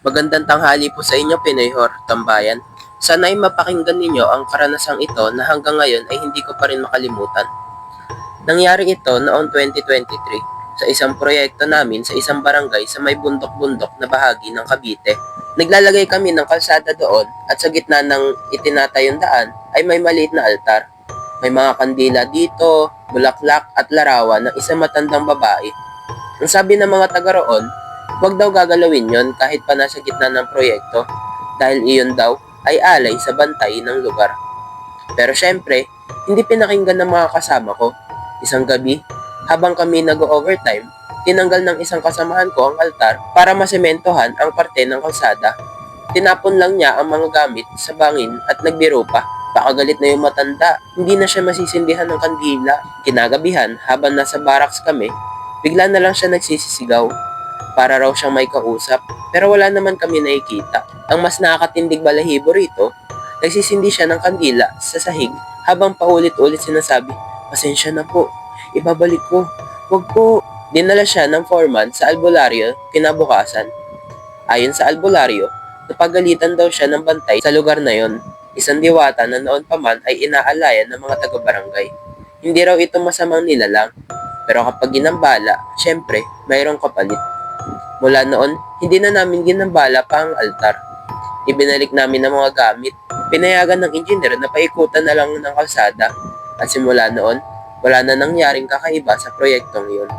Magandang tanghali po sa inyo, Pinoy Horror Tambayan. Sana ay mapakinggan ninyo ang karanasang ito na hanggang ngayon ay hindi ko pa rin makalimutan. Nangyari ito noong 2023 sa isang proyekto namin sa isang barangay sa may bundok-bundok na bahagi ng Cavite. Naglalagay kami ng kalsada doon at sa gitna ng itinatayong daan ay may maliit na altar. May mga kandila dito, bulaklak at larawan ng isang matandang babae. Ang sabi ng mga taga roon, huwag daw gagalawin yon kahit pa nasa gitna ng proyekto dahil iyon daw ay alay sa bantay ng lugar. Pero syempre, hindi pinakinggan ng mga kasama ko. Isang gabi, habang kami nag-overtime, tinanggal ng isang kasamahan ko ang altar para masementohan ang parte ng kalsada. Tinapon lang niya ang mga gamit sa bangin at nagbiro pa. Baka galit na yung matanda, hindi na siya masisindihan ng kandila. Kinagabihan, habang nasa barracks kami, bigla na lang siya nagsisisigaw. Para raw siyang may kausap, pero wala naman kami nakikita. Ang mas nakakatindig balahibo rito, nagsisindi siya ng kandila sa sahig habang paulit-ulit sinasabi, "Pasensya na po, ibabalik ko, wag po." Dinala siya ng foreman sa albularyo kinabukasan. Ayon sa albularyo, napagalitan daw siya ng bantay sa lugar na yon. Isang diwata na noon pa man ay inaalayan ng mga taga-barangay. Hindi raw ito masamang nilalang, pero kapag ginambala, syempre, mayroong kapalit. Mula noon, hindi na namin ginambala pa ang altar. Ibinalik namin ang mga gamit. Pinayagan ng engineer na paikutan na lang ng kalsada. At simula noon, wala na nangyaring kakaiba sa proyektong iyon.